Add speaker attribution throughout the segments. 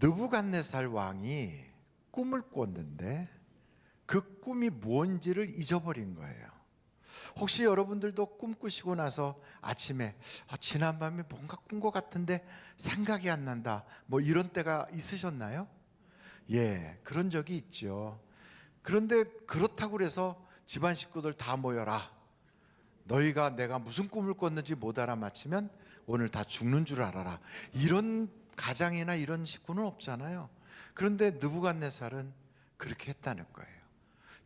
Speaker 1: 느부갓네살 왕이 꿈을 꿨는데 그 꿈이 뭔지를 잊어버린 거예요. 혹시 여러분들도 꿈 꾸시고 나서 아침에 지난밤에 뭔가 꾼 것 같은데 생각이 안 난다, 뭐 이런 때가 있으셨나요? 예, 그런 적이 있죠. 그런데 그렇다고 해서 집안 식구들 다 모여라, 너희가 내가 무슨 꿈을 꿨는지 못 알아맞히면 오늘 다 죽는 줄 알아라, 이런 가장이나 이런 식구는 없잖아요. 그런데 느부갓네살은 그렇게 했다는 거예요.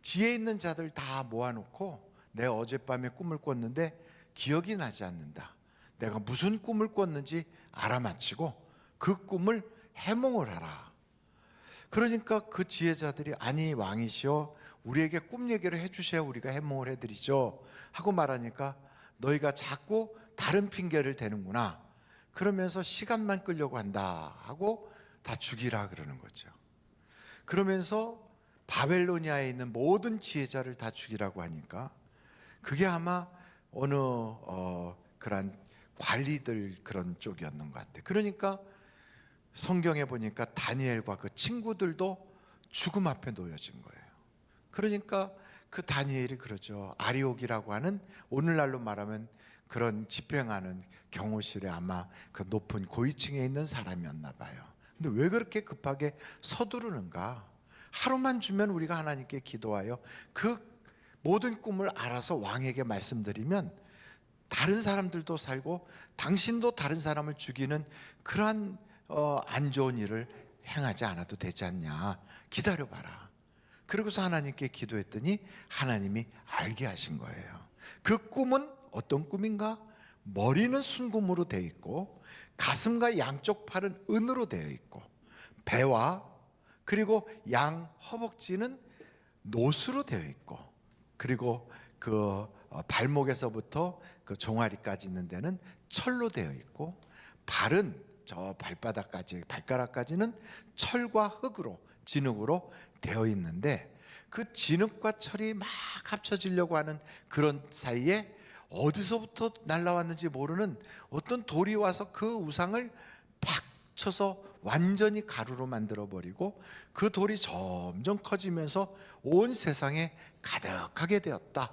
Speaker 1: 지혜 있는 자들 다 모아놓고 내가 어젯밤에 꿈을 꿨는데 기억이 나지 않는다, 내가 무슨 꿈을 꿨는지 알아맞히고 그 꿈을 해몽을 하라. 그러니까 그 지혜자들이 아니 왕이시여, 우리에게 꿈 얘기를 해주셔야 우리가 해몽을 해드리죠 하고 말하니까 너희가 자꾸 다른 핑계를 대는구나, 그러면서 시간만 끌려고 한다 하고 다 죽이라 그러는 거죠. 그러면서 바벨로니아에 있는 모든 지혜자를 다 죽이라고 하니까 그게 아마 어느 그런 관리들 그런 쪽이었는 것 같아요. 그러니까 성경에 보니까 다니엘과 그 친구들도 죽음 앞에 놓여진 거예요. 그러니까 그 다니엘이 그러죠. 아리옥이라고 하는, 오늘날로 말하면 그런 집행하는 경호실에 아마 그 높은 고위층에 있는 사람이었나 봐요. 근데 왜 그렇게 급하게 서두르는가? 하루만 주면 우리가 하나님께 기도하여 그 모든 꿈을 알아서 왕에게 말씀드리면 다른 사람들도 살고 당신도 다른 사람을 죽이는 그러한 안 좋은 일을 행하지 않아도 되지 않냐, 기다려봐라. 그러고서 하나님께 기도했더니 하나님이 알게 하신 거예요. 그 꿈은 어떤 꿈인가? 머리는 순금으로 되어 있고 가슴과 양쪽 팔은 은으로 되어 있고 배와 그리고 양 허벅지는 노수로 되어 있고 그리고 그 발목에서부터 그 종아리까지 있는 데는 철로 되어 있고 발은 저 발가락까지는 철과 흙으로, 진흙으로 되어 있는데 그 진흙과 철이 막 합쳐지려고 하는 그런 사이에 어디서부터 날라왔는지 모르는 어떤 돌이 와서 그 우상을 팍 쳐서 완전히 가루로 만들어 버리고 그 돌이 점점 커지면서 온 세상에 가득하게 되었다,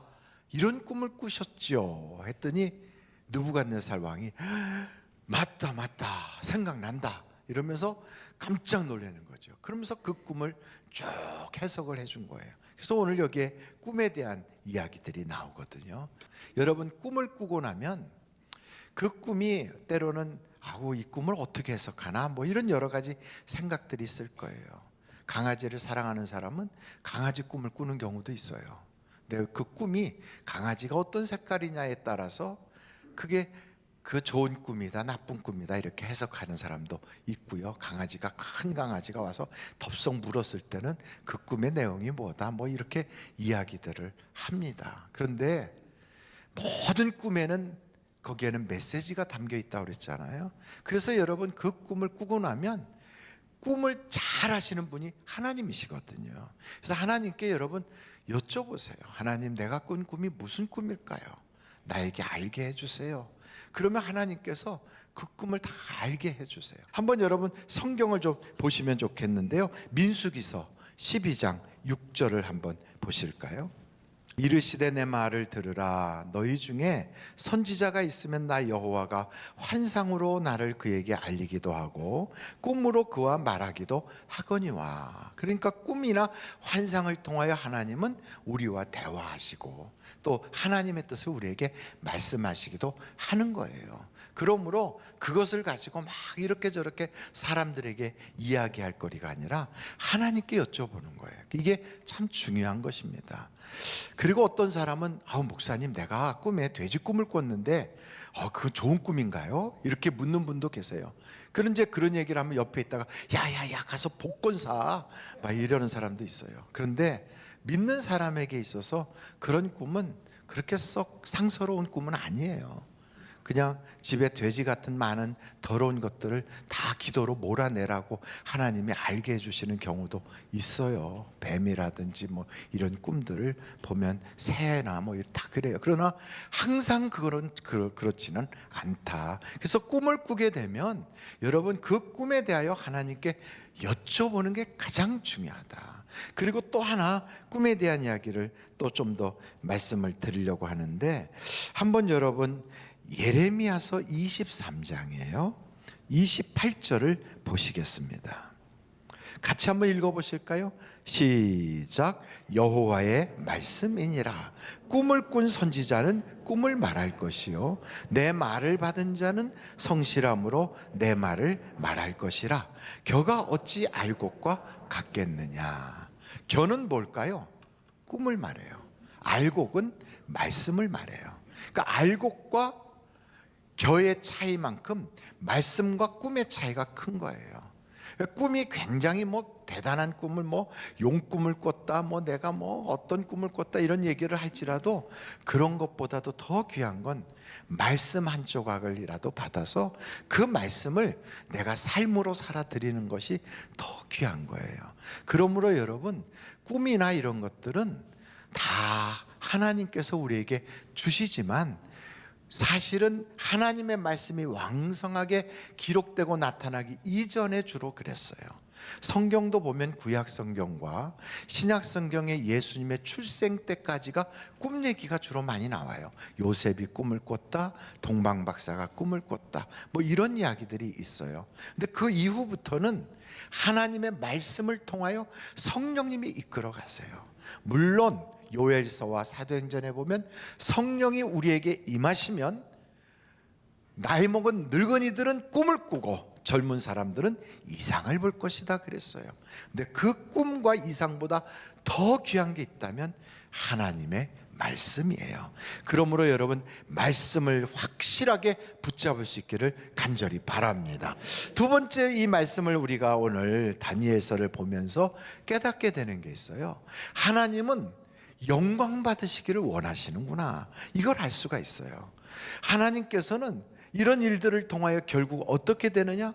Speaker 1: 이런 꿈을 꾸셨지요 했더니 느부갓네살 왕이 맞다 생각난다 이러면서 깜짝 놀라는 거죠. 그러면서 그 꿈을 쭉 해석을 해준 거예요. 그래서 오늘 여기에 꿈에 대한 이야기들이 나오거든요. 여러분, 꿈을 꾸고 나면 그 꿈이 때로는 이 꿈을 어떻게 해석하나, 뭐 이런 여러 가지 생각들이 있을 거예요. 강아지를 사랑하는 사람은 강아지 꿈을 꾸는 경우도 있어요. 근데 그 꿈이 강아지가 어떤 색깔이냐에 따라서 그게 그 좋은 꿈이다 나쁜 꿈이다 이렇게 해석하는 사람도 있고요. 큰 강아지가 와서 덥석 물었을 때는 그 꿈의 내용이 뭐다, 뭐 이렇게 이야기들을 합니다. 그런데 모든 꿈에는 거기에는 메시지가 담겨 있다고 그랬잖아요. 그래서 여러분, 그 꿈을 꾸고 나면 꿈을 잘 하시는 분이 하나님이시거든요. 그래서 하나님께 여러분 여쭤보세요. 하나님, 내가 꾼 꿈이 무슨 꿈일까요? 나에게 알게 해주세요. 그러면 하나님께서 그 꿈을 다 알게 해주세요. 한번 여러분 성경을 좀 보시면 좋겠는데요. 민수기서 12장 6절을 한번 보실까요? 이르시되 내 말을 들으라. 너희 중에 선지자가 있으면 나 여호와가 환상으로 나를 그에게 알리기도 하고 꿈으로 그와 말하기도 하거니와. 그러니까 꿈이나 환상을 통하여 하나님은 우리와 대화하시고 또 하나님의 뜻을 우리에게 말씀하시기도 하는 거예요. 그러므로 그것을 가지고 막 이렇게 저렇게 사람들에게 이야기할 거리가 아니라 하나님께 여쭤보는 거예요. 이게 참 중요한 것입니다. 그리고 어떤 사람은 목사님, 내가 꿈에 돼지 꿈을 꿨는데 그거 좋은 꿈인가요? 이렇게 묻는 분도 계세요. 그런데 그런 얘기를 하면 옆에 있다가 야야야 가서 복권 사, 막 이러는 사람도 있어요. 그런데 믿는 사람에게 있어서 그런 꿈은 그렇게 썩 상스러운 꿈은 아니에요. 그냥 집에 돼지 같은 많은 더러운 것들을 다 기도로 몰아내라고 하나님이 알게 해주시는 경우도 있어요. 뱀이라든지 뭐 이런 꿈들을 보면 새나 뭐 다 그래요. 그러나 항상 그거는 그렇지는 않다. 그래서 꿈을 꾸게 되면 여러분 그 꿈에 대하여 하나님께 여쭤보는 게 가장 중요하다. 그리고 또 하나 꿈에 대한 이야기를 또 좀 더 말씀을 드리려고 하는데, 한번 여러분 예레미야서 23장이에요. 28절을 보시겠습니다. 같이 한번 읽어보실까요? 시작. 여호와의 말씀이니라. 꿈을 꾼 선지자는 꿈을 말할 것이요 내 말을 받은 자는 성실함으로 내 말을 말할 것이라. 겨가 어찌 알곡과 같겠느냐. 겨는 뭘까요? 꿈을 말해요. 알곡은 말씀을 말해요. 그러니까 알곡과 겨의 차이만큼 말씀과 꿈의 차이가 큰 거예요. 꿈이 굉장히 뭐 대단한 꿈을 뭐 용꿈을 꿨다, 뭐 내가 뭐 어떤 꿈을 꿨다 이런 얘기를 할지라도 그런 것보다도 더 귀한 건 말씀 한 조각을이라도 받아서 그 말씀을 내가 삶으로 살아드리는 것이 더 귀한 거예요. 그러므로 여러분 꿈이나 이런 것들은 다 하나님께서 우리에게 주시지만 사실은 하나님의 말씀이 왕성하게 기록되고 나타나기 이전에 주로 그랬어요. 성경도 보면 구약 성경과 신약 성경의 예수님의 출생 때까지가 꿈 얘기가 주로 많이 나와요. 요셉이 꿈을 꿨다, 동방 박사가 꿈을 꿨다, 뭐 이런 이야기들이 있어요. 근데 그 이후부터는 하나님의 말씀을 통하여 성령님이 이끌어 가세요. 물론 요엘서와 사도행전에 보면 성령이 우리에게 임하시면 나이 먹은 늙은이들은 꿈을 꾸고 젊은 사람들은 이상을 볼 것이다 그랬어요. 근데 그 꿈과 이상보다 더 귀한 게 있다면 하나님의 말씀이에요. 그러므로 여러분 말씀을 확실하게 붙잡을 수 있기를 간절히 바랍니다. 두 번째, 이 말씀을 우리가 오늘 다니엘서를 보면서 깨닫게 되는 게 있어요. 하나님은 영광 받으시기를 원하시는구나, 이걸 알 수가 있어요. 하나님께서는 이런 일들을 통하여 결국 어떻게 되느냐,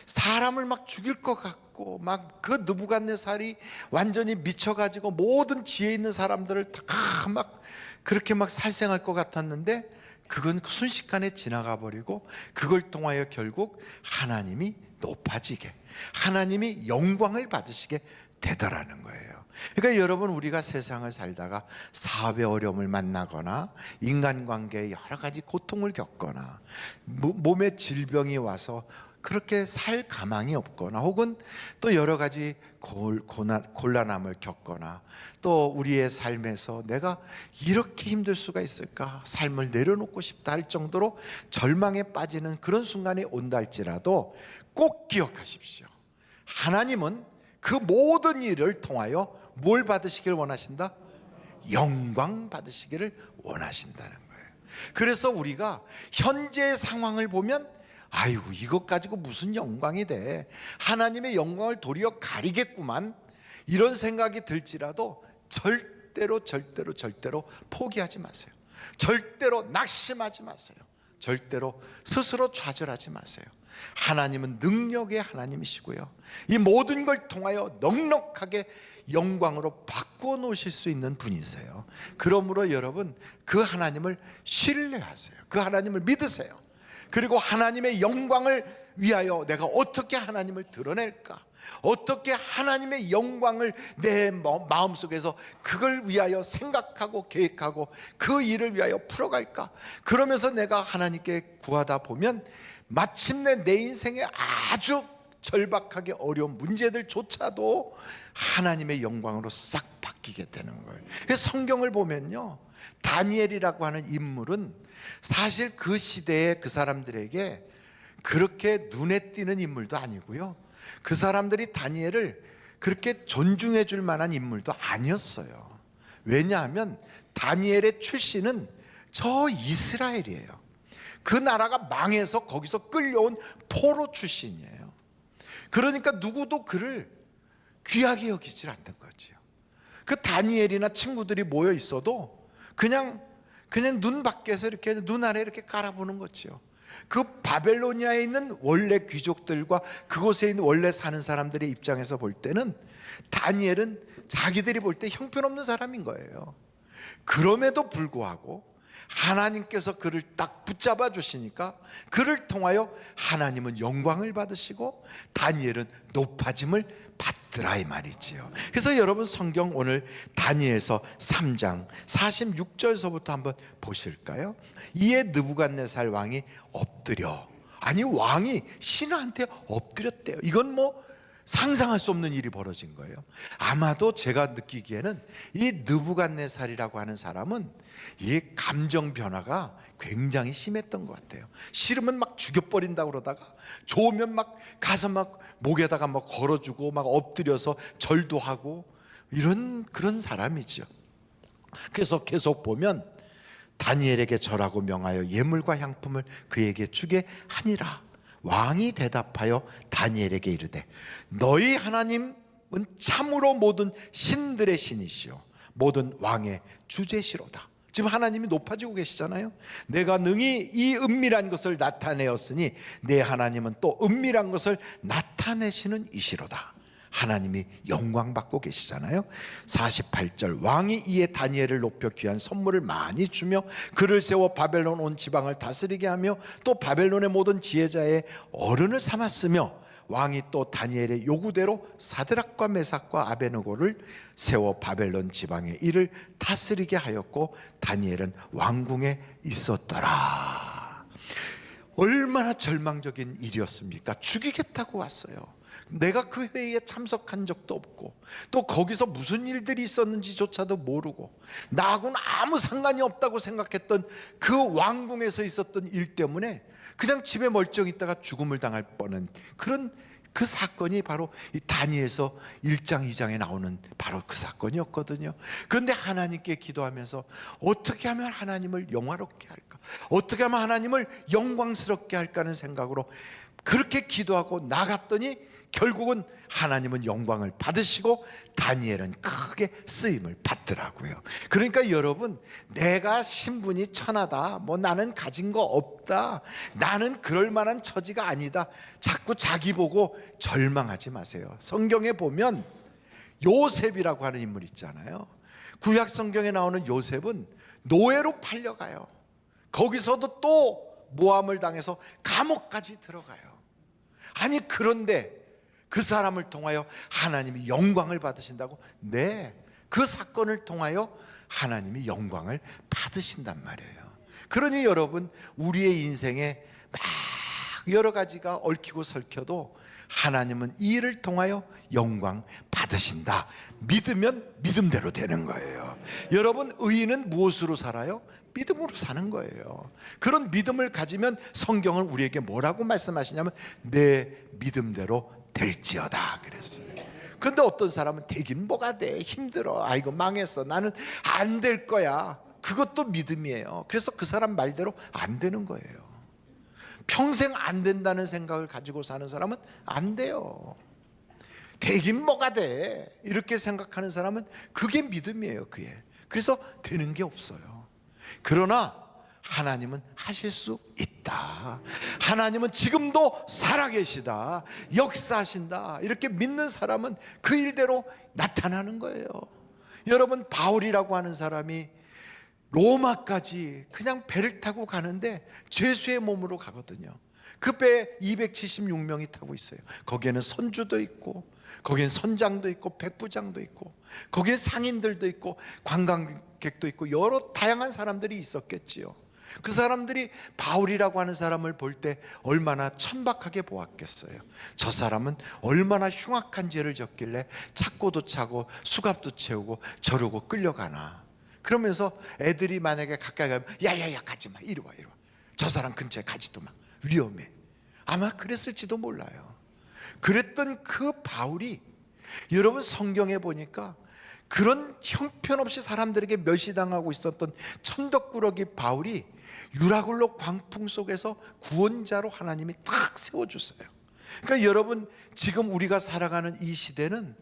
Speaker 1: 사람을 막 죽일 것 같고 막 그 느부갓네살이 완전히 미쳐가지고 모든 지혜 있는 사람들을 다 막 그렇게 막 살생할 것 같았는데 그건 순식간에 지나가 버리고 그걸 통하여 결국 하나님이 높아지게, 하나님이 영광을 받으시게 되더라는 거예요. 그러니까 여러분 우리가 세상을 살다가 사업의 어려움을 만나거나 인간관계에 여러 가지 고통을 겪거나 몸에 질병이 와서 그렇게 살 가망이 없거나 혹은 또 여러 가지 곤란함을 겪거나 또 우리의 삶에서 내가 이렇게 힘들 수가 있을까, 삶을 내려놓고 싶다 할 정도로 절망에 빠지는 그런 순간이 온다 할지라도 꼭 기억하십시오. 하나님은 그 모든 일을 통하여 뭘 받으시기를 원하신다? 영광 받으시기를 원하신다는 거예요. 그래서 우리가 현재의 상황을 보면 아이고 이것 가지고 무슨 영광이 돼, 하나님의 영광을 도리어 가리겠구만, 이런 생각이 들지라도 절대로 포기하지 마세요. 절대로 낙심하지 마세요. 절대로 스스로 좌절하지 마세요. 하나님은 능력의 하나님이시고요, 이 모든 걸 통하여 넉넉하게 영광으로 바꾸어 놓으실 수 있는 분이세요. 그러므로 여러분 그 하나님을 신뢰하세요. 그 하나님을 믿으세요. 그리고 하나님의 영광을 위하여 내가 어떻게 하나님을 드러낼까, 어떻게 하나님의 영광을 내 마음속에서 그걸 위하여 생각하고 계획하고 그 일을 위하여 풀어갈까, 그러면서 내가 하나님께 구하다 보면 마침내 내 인생에 아주 절박하게 어려운 문제들조차도 하나님의 영광으로 싹 바뀌게 되는 거예요. 그래서 성경을 보면요, 다니엘이라고 하는 인물은 사실 그 시대에 그 사람들에게 그렇게 눈에 띄는 인물도 아니고요, 그 사람들이 다니엘을 그렇게 존중해 줄 만한 인물도 아니었어요. 왜냐하면 다니엘의 출신은 저 이스라엘이에요. 그 나라가 망해서 거기서 끌려온 포로 출신이에요. 그러니까 누구도 그를 귀하게 여기질 않는 거지요. 그 다니엘이나 친구들이 모여 있어도 그냥 그냥 눈 밖에서 이렇게 눈 아래 이렇게 깔아보는 거죠. 그 바벨로니아에 있는 원래 귀족들과 그곳에 있는 원래 사는 사람들의 입장에서 볼 때는 다니엘은 자기들이 볼 때 형편없는 사람인 거예요. 그럼에도 불구하고 하나님께서 그를 딱 붙잡아 주시니까 그를 통하여 하나님은 영광을 받으시고 다니엘은 높아짐을 받더라 이 말이지요. 그래서 여러분 성경 오늘 다니엘서 3장 46절서부터 한번 보실까요? 이에 느부갓네살 왕이 엎드려, 아니 왕이 신하한테 엎드렸대요. 이건 뭐 상상할 수 없는 일이 벌어진 거예요. 아마도 제가 느끼기에는 이 느부갓네살이라고 하는 사람은 이 감정 변화가 굉장히 심했던 것 같아요. 싫으면 막 죽여버린다고 그러다가 좋으면 막 가서 막 목에다가 막 걸어주고 막 엎드려서 절도 하고 이런 그런 사람이죠. 그래서 계속 보면 다니엘에게 절하고 명하여 예물과 향품을 그에게 주게 하니라. 왕이 대답하여 다니엘에게 이르되 너희 하나님은 참으로 모든 신들의 신이시요 모든 왕의 주제시로다. 지금 하나님이 높아지고 계시잖아요. 내가 능히 이 은밀한 것을 나타내었으니 내 하나님은 또 은밀한 것을 나타내시는 이시로다. 하나님이 영광 받고 계시잖아요. 48절 왕이 이에 다니엘을 높여 귀한 선물을 많이 주며 그를 세워 바벨론 온 지방을 다스리게 하며 또 바벨론의 모든 지혜자의 어른을 삼았으며 왕이 또 다니엘의 요구대로 사드락과 메삭과 아베느고를 세워 바벨론 지방의 일을 다스리게 하였고 다니엘은 왕궁에 있었더라. 얼마나 절망적인 일이었습니까? 죽이겠다고 왔어요. 내가 그 회의에 참석한 적도 없고 또 거기서 무슨 일들이 있었는지조차도 모르고 나하고는 아무 상관이 없다고 생각했던 그 왕궁에서 있었던 일 때문에 그냥 집에 멀쩡히 있다가 죽음을 당할 뻔한 그런 그 사건이 바로 이 다니엘서 1장 2장에 나오는 바로 그 사건이었거든요. 그런데 하나님께 기도하면서 어떻게 하면 하나님을 영화롭게 할까, 어떻게 하면 하나님을 영광스럽게 할까 하는 생각으로 그렇게 기도하고 나갔더니 결국은 하나님은 영광을 받으시고 다니엘은 크게 쓰임을 받더라고요. 그러니까 여러분, 내가 신분이 천하다, 뭐 나는 가진 거 없다, 나는 그럴 만한 처지가 아니다, 자꾸 자기 보고 절망하지 마세요. 성경에 보면 요셉이라고 하는 인물 있잖아요. 구약 성경에 나오는 요셉은 노예로 팔려가요. 거기서도 또 모함을 당해서 감옥까지 들어가요. 아니 그런데 그 사람을 통하여 하나님이 영광을 받으신다고? 네, 그 사건을 통하여 하나님이 영광을 받으신단 말이에요. 그러니 여러분, 우리의 인생에 막 여러 가지가 얽히고 설켜도 하나님은 이 일을 통하여 영광 받으신다. 믿으면 믿음대로 되는 거예요. 여러분, 의인은 무엇으로 살아요? 믿음으로 사는 거예요. 그런 믿음을 가지면 성경은 우리에게 뭐라고 말씀하시냐면 내 믿음대로 될지어다 그랬어요. 근데 어떤 사람은 되긴 뭐가 돼, 힘들어, 아이고 망했어, 나는 안 될 거야. 그것도 믿음이에요. 그래서 그 사람 말대로 안 되는 거예요. 평생 안 된다는 생각을 가지고 사는 사람은 안 돼요. 되긴 뭐가 돼 이렇게 생각하는 사람은 그게 믿음이에요. 그게. 그래서 되는 게 없어요. 그러나 하나님은 하실 수 있다, 하나님은 지금도 살아계시다, 역사하신다, 이렇게 믿는 사람은 그 일대로 나타나는 거예요. 여러분, 바울이라고 하는 사람이 로마까지 그냥 배를 타고 가는데 죄수의 몸으로 가거든요. 그 배에 276명이 타고 있어요. 거기에는 선주도 있고 거기엔 선장도 있고 백부장도 있고 거기에 상인들도 있고 관광객도 있고 여러 다양한 사람들이 있었겠지요. 그 사람들이 바울이라고 하는 사람을 볼 때 얼마나 천박하게 보았겠어요. 저 사람은 얼마나 흉악한 죄를 졌길래 착고도 차고 수갑도 채우고 저러고 끌려가나. 그러면서 애들이 만약에 가까이 가면 야야야 가지마, 이리 와 이리 와, 저 사람 근처에 가지도 마, 위험해. 아마 그랬을지도 몰라요. 그랬던 그 바울이 여러분 성경에 보니까 그런 형편없이 사람들에게 멸시당하고 있었던 천덕꾸러기 바울이 유라굴로 광풍 속에서 구원자로 하나님이 딱 세워주세요. 그러니까 여러분, 지금 우리가 살아가는 이 시대는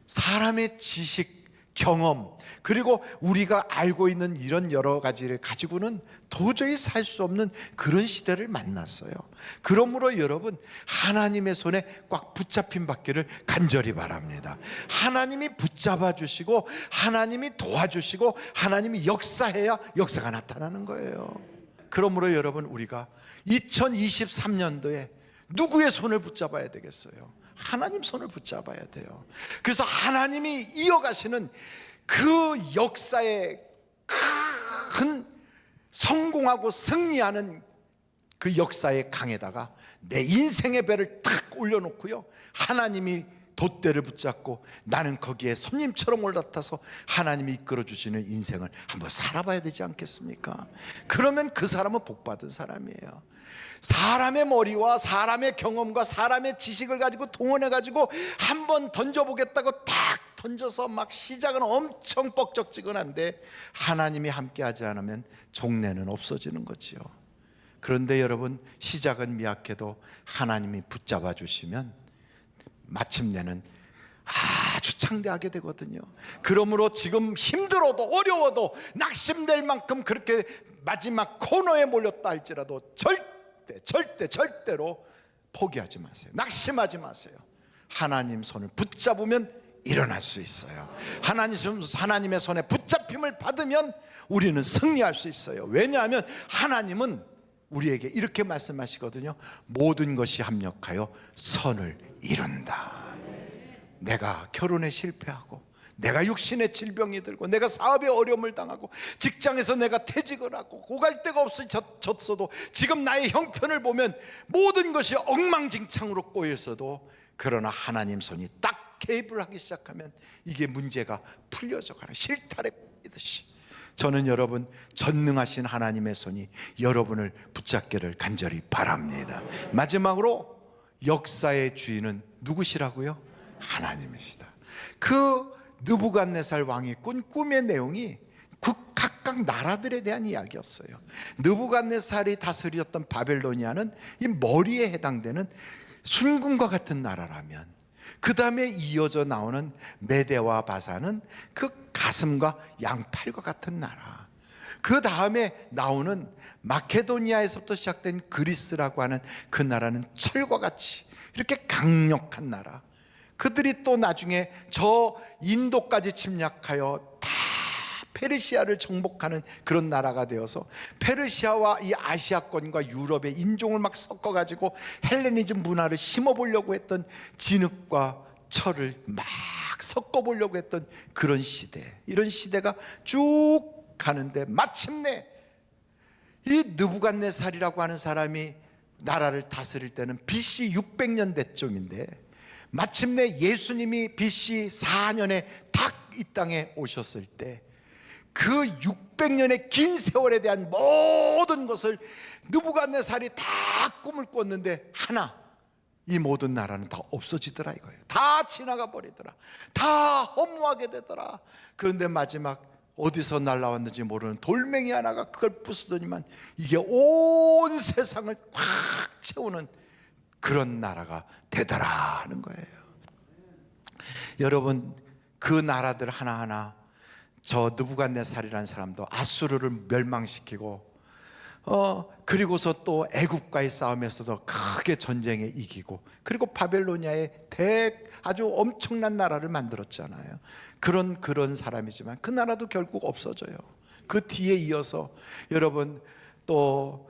Speaker 1: 사람의 지식, 경험, 그리고 우리가 알고 있는 이런 여러 가지를 가지고는 도저히 살 수 없는 그런 시대를 만났어요. 그러므로 여러분, 하나님의 손에 꽉 붙잡힌 받기를 간절히 바랍니다. 하나님이 붙잡아 주시고 하나님이 도와주시고 하나님이 역사해야 역사가 나타나는 거예요. 그러므로 여러분, 우리가 2023년도에 누구의 손을 붙잡아야 되겠어요? 하나님 손을 붙잡아야 돼요. 그래서 하나님이 이어가시는 그 역사의 큰 성공하고 승리하는 그 역사의 강에다가 내 인생의 배를 탁 올려놓고요, 하나님이 돛대를 붙잡고 나는 거기에 손님처럼 올라타서 하나님이 이끌어 주시는 인생을 한번 살아봐야 되지 않겠습니까? 그러면 그 사람은 복받은 사람이에요. 사람의 머리와 사람의 경험과 사람의 지식을 가지고 동원해 가지고 한번 던져보겠다고 딱 던져서 막 시작은 엄청 뻑적지근한데 하나님이 함께하지 않으면 종래는 없어지는 거지요. 그런데 여러분, 시작은 미약해도 하나님이 붙잡아 주시면 마침내는 아주 창대하게 되거든요. 그러므로 지금 힘들어도 어려워도 낙심될 만큼 그렇게 마지막 코너에 몰렸다 할지라도 절대로 포기하지 마세요. 낙심하지 마세요. 하나님 손을 붙잡으면 일어날 수 있어요. 하나님의 손에 붙잡힘을 받으면 우리는 승리할 수 있어요. 왜냐하면 하나님은 우리에게 이렇게 말씀하시거든요. 모든 것이 합력하여 선을 이룬다. 내가 결혼에 실패하고, 내가 육신의 질병이 들고, 내가 사업에 어려움을 당하고, 직장에서 내가 퇴직을 하고 고갈 데가 없어졌어도, 지금 나의 형편을 보면 모든 것이 엉망진창으로 꼬여있어도, 그러나 하나님 손이 딱 개입을 하기 시작하면 이게 문제가 풀려져 가는 실타래 듯이, 저는 여러분, 전능하신 하나님의 손이 여러분을 붙잡기를 간절히 바랍니다. 마지막으로, 역사의 주인은 누구시라고요? 하나님이시다. 그 느부갓네살 왕이 꾼 꿈의 내용이 각각 나라들에 대한 이야기였어요. 느부갓네살이 다스렸던 바벨로니아는 이 머리에 해당되는 순금과 같은 나라라면, 그 다음에 이어져 나오는 메대와 바사는 그 가슴과 양팔과 같은 나라, 그 다음에 나오는 마케도니아에서부터 시작된 그리스라고 하는 그 나라는 철과 같이 이렇게 강력한 나라, 그들이 또 나중에 저 인도까지 침략하여 다 페르시아를 정복하는 그런 나라가 되어서 페르시아와 이 아시아권과 유럽의 인종을 막 섞어가지고 헬레니즘 문화를 심어보려고 했던 진흙과 철을 막 섞어보려고 했던 그런 시대, 이런 시대가 쭉 가는데, 마침내 이 느부갓네살이라고 하는 사람이 나라를 다스릴 때는 BC 600년대쯤인데, 마침내 예수님이 BC 4년에 딱 이 땅에 오셨을 때 그 600년의 긴 세월에 대한 모든 것을 느부갓네살이 다 꿈을 꿨는데, 하나, 이 모든 나라는 다 없어지더라 이거예요. 다 지나가 버리더라. 다 허무하게 되더라. 그런데 마지막 어디서 날라왔는지 모르는 돌멩이 하나가 그걸 부수더니만 이게 온 세상을 꽉 채우는 그런 나라가 되더라 하는 거예요. 여러분, 그 나라들 하나하나, 저 느부갓네살이라는 사람도 아수르를 멸망시키고, 그리고서 또 애굽과의 싸움에서도 크게 전쟁에 이기고, 그리고 바벨로니아의 아주 엄청난 나라를 만들었잖아요. 그런 사람이지만 그 나라도 결국 없어져요. 그 뒤에 이어서 여러분 또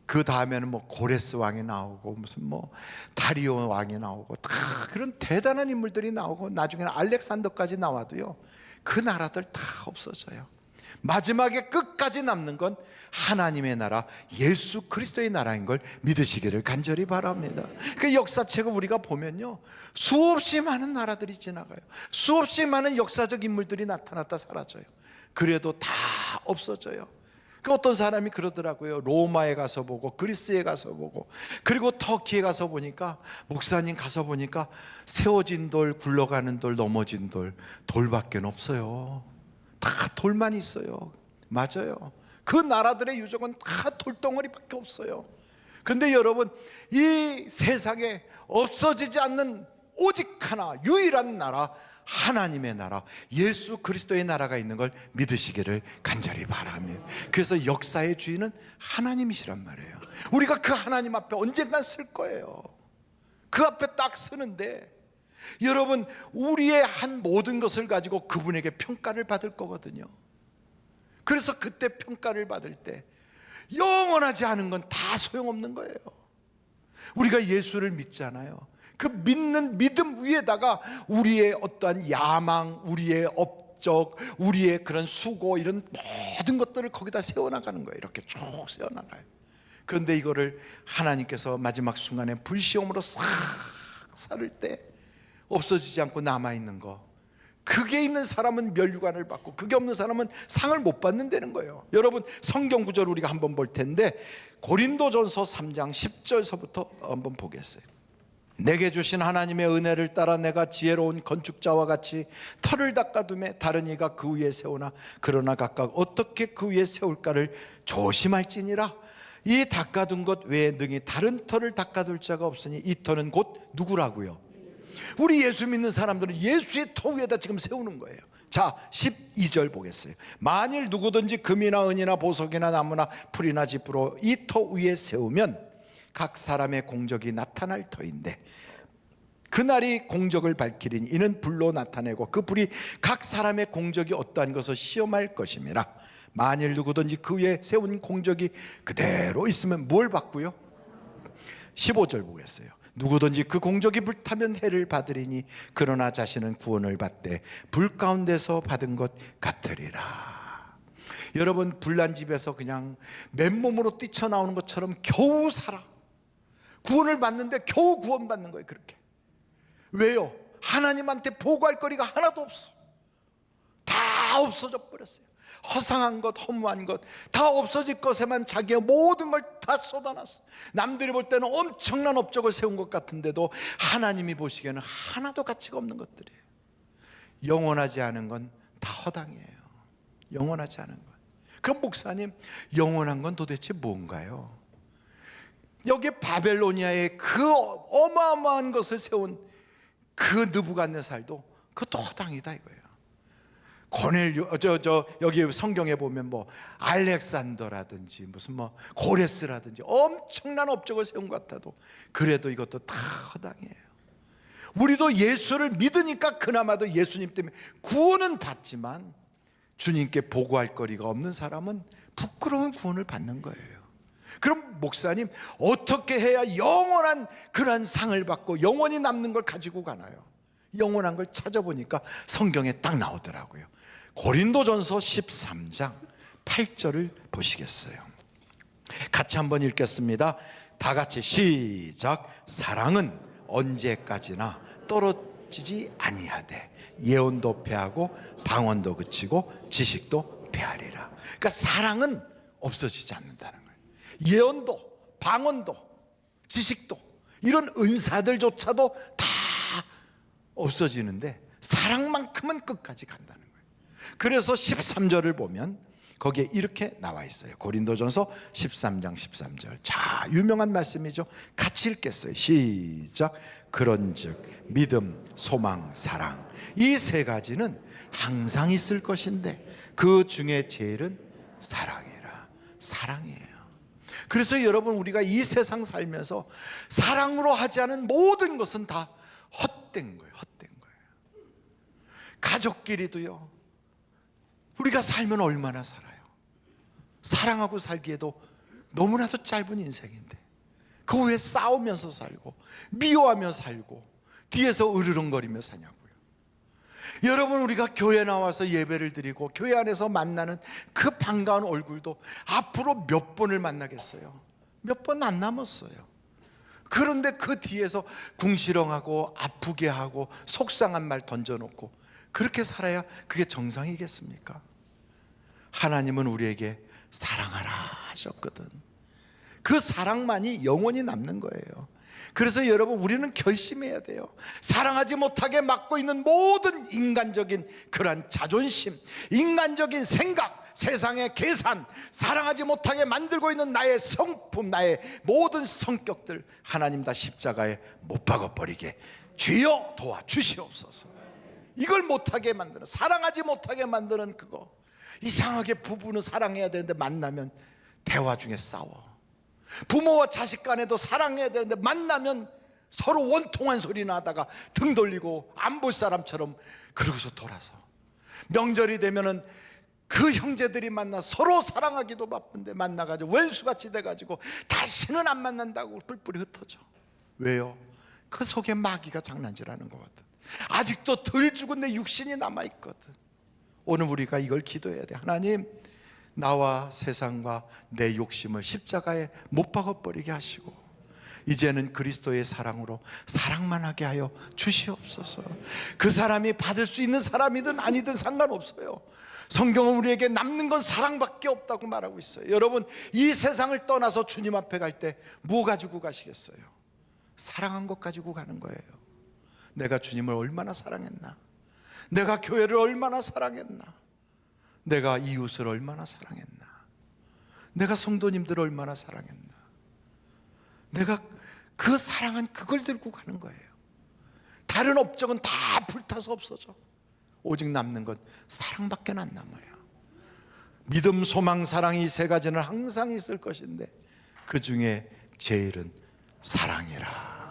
Speaker 1: 그 다음에는 뭐 고레스 왕이 나오고, 무슨 뭐 다리오 왕이 나오고, 다 그런 대단한 인물들이 나오고, 나중에는 알렉산더까지 나와도요, 그 나라들 다 없어져요. 마지막에 끝까지 남는 건 하나님의 나라, 예수 그리스도의 나라인 걸 믿으시기를 간절히 바랍니다. 그 역사책을 우리가 보면요, 수없이 많은 나라들이 지나가요. 수없이 많은 역사적 인물들이 나타났다 사라져요. 그래도 다 없어져요. 그 어떤 사람이 그러더라고요. 로마에 가서 보고, 그리스에 가서 보고, 그리고 터키에 가서 보니까, 목사님 가서 보니까 세워진 돌, 굴러가는 돌, 넘어진 돌밖에 없어요. 다 돌만 있어요. 맞아요. 그 나라들의 유적은 다 돌덩어리밖에 없어요. 그런데 여러분, 이 세상에 없어지지 않는 오직 하나, 유일한 나라, 하나님의 나라, 예수 그리스도의 나라가 있는 걸 믿으시기를 간절히 바라며, 그래서 역사의 주인은 하나님이시란 말이에요. 우리가 그 하나님 앞에 언젠간 쓸 거예요. 그 앞에 딱 서는데 여러분, 우리의 한 모든 것을 가지고 그분에게 평가를 받을 거거든요. 그래서 그때 평가를 받을 때 영원하지 않은 건 다 소용없는 거예요. 우리가 예수를 믿잖아요. 그 믿는 믿음 위에다가 우리의 어떠한 야망, 우리의 업적, 우리의 그런 수고, 이런 모든 것들을 거기다 세워나가는 거예요. 이렇게 쭉 세워나가요. 그런데 이거를 하나님께서 마지막 순간에 불시험으로 싹 살을 때 없어지지 않고 남아있는 거, 그게 있는 사람은 면류관을 받고 그게 없는 사람은 상을 못 받는다는 거예요. 여러분, 성경 구절을 우리가 한번 볼 텐데 고린도전서 3장 10절서부터 한번 보겠어요. 내게 주신 하나님의 은혜를 따라 내가 지혜로운 건축자와 같이 터를 닦아두매 다른 이가 그 위에 세우나 그러나 각각 어떻게 그 위에 세울까를 조심할지니라. 이 닦아둔 것 외에 능히 다른 터를 닦아둘 자가 없으니 이 터는 곧 누구라고요? 우리 예수 믿는 사람들은 예수의 터 위에다 지금 세우는 거예요. 자, 12절 보겠어요. 만일 누구든지 금이나 은이나 보석이나 나무나 풀이나 짚으로 이 터 위에 세우면 각 사람의 공적이 나타날 터인데 그날이 공적을 밝히리니 이는 불로 나타내고 그 불이 각 사람의 공적이 어떠한 것을 시험할 것임이라. 만일 누구든지 그 위에 세운 공적이 그대로 있으면 뭘 받고요? 15절 보겠어요. 누구든지 그 공적이 불타면 해를 받으리니 그러나 자신은 구원을 받되 불 가운데서 받은 것 같으리라. 여러분, 불난 집에서 그냥 맨몸으로 뛰쳐나오는 것처럼 겨우 살아. 구원을 받는데 겨우 구원받는 거예요. 그렇게. 왜요? 하나님한테 보고할 거리가 하나도 없어. 다 없어져 버렸어요. 허상한 것, 허무한 것, 다 없어질 것에만 자기의 모든 걸 다 쏟아놨어. 남들이 볼 때는 엄청난 업적을 세운 것 같은데도 하나님이 보시기에는 하나도 가치가 없는 것들이에요. 영원하지 않은 건 다 허당이에요. 영원하지 않은 건. 그럼 목사님, 영원한 건 도대체 뭔가요? 여기 바벨로니아에 그 어마어마한 것을 세운 그 느부갓네살도 그것도 허당이다 이거예요. 여기 성경에 보면 뭐 알렉산더라든지 무슨 뭐 고레스라든지 엄청난 업적을 세운 것 같아도 그래도 이것도 다 허당이에요. 우리도 예수를 믿으니까 그나마도 예수님 때문에 구원은 받지만 주님께 보고할 거리가 없는 사람은 부끄러운 구원을 받는 거예요. 그럼 목사님, 어떻게 해야 영원한 그러한 상을 받고 영원히 남는 걸 가지고 가나요? 영원한 걸 찾아보니까 성경에 딱 나오더라고요. 고린도전서 13장 8절을 보시겠어요? 같이 한번 읽겠습니다. 다 같이 시작. 사랑은 언제까지나 떨어지지 아니하되 예언도 패하고 방언도 그치고 지식도 패하리라. 그러니까 사랑은 없어지지 않는다는 거예요. 예언도, 방언도, 지식도, 이런 은사들조차도 다 없어지는데 사랑만큼은 끝까지 간다는 거예요. 그래서 13절을 보면 거기에 이렇게 나와 있어요. 고린도전서 13장 13절. 자, 유명한 말씀이죠. 같이 읽겠어요. 시작. 그런즉 믿음, 소망, 사랑, 이 세 가지는 항상 있을 것인데 그 중에 제일은 사랑이라. 사랑이에요. 그래서 여러분, 우리가 이 세상 살면서 사랑으로 하지 않은 모든 것은 다 헛된 거예요. 헛된 거예요. 가족끼리도요, 우리가 살면 얼마나 살아요? 사랑하고 살기에도 너무나도 짧은 인생인데 그 후에 싸우면서 살고 미워하며 살고 뒤에서 으르렁거리며 사냐고요. 여러분, 우리가 교회 나와서 예배를 드리고 교회 안에서 만나는 그 반가운 얼굴도 앞으로 몇 번을 만나겠어요? 몇 번 안 남았어요. 그런데 그 뒤에서 궁시렁하고 아프게 하고 속상한 말 던져놓고 그렇게 살아야 그게 정상이겠습니까? 하나님은 우리에게 사랑하라 하셨거든. 그 사랑만이 영원히 남는 거예요. 그래서 여러분, 우리는 결심해야 돼요. 사랑하지 못하게 막고 있는 모든 인간적인 그러한 자존심, 인간적인 생각, 세상의 계산, 사랑하지 못하게 만들고 있는 나의 성품, 나의 모든 성격들 하나님 다 십자가에 못 박아버리게 주여 도와주시옵소서. 이걸 못하게 만드는, 사랑하지 못하게 만드는 그거. 이상하게 부부는 사랑해야 되는데 만나면 대화 중에 싸워. 부모와 자식 간에도 사랑해야 되는데 만나면 서로 원통한 소리 나다가 등 돌리고 안 볼 사람처럼 그러고서 돌아서, 명절이 되면은 그 형제들이 만나 서로 사랑하기도 바쁜데 만나가지고 왼수같이 돼가지고 다시는 안 만난다고 뿔뿔이 흩어져. 왜요? 그 속에 마귀가 장난질하는 것 같아. 아직도 덜 죽은 내 육신이 남아있거든. 오늘 우리가 이걸 기도해야 돼. 하나님, 나와 세상과 내 욕심을 십자가에 못 박아버리게 하시고 이제는 그리스도의 사랑으로 사랑만 하게 하여 주시옵소서. 그 사람이 받을 수 있는 사람이든 아니든 상관없어요. 성경은 우리에게 남는 건 사랑밖에 없다고 말하고 있어요. 여러분, 이 세상을 떠나서 주님 앞에 갈 때 뭐 가지고 가시겠어요? 사랑한 것 가지고 가는 거예요. 내가 주님을 얼마나 사랑했나, 내가 교회를 얼마나 사랑했나, 내가 이웃을 얼마나 사랑했나, 내가 성도님들을 얼마나 사랑했나, 내가 그 사랑한 그걸 들고 가는 거예요. 다른 업적은 다 불타서 없어져. 오직 남는 건 사랑밖에 안 남아요. 믿음, 소망, 사랑, 이 세 가지는 항상 있을 것인데 그 중에 제일은 사랑이라.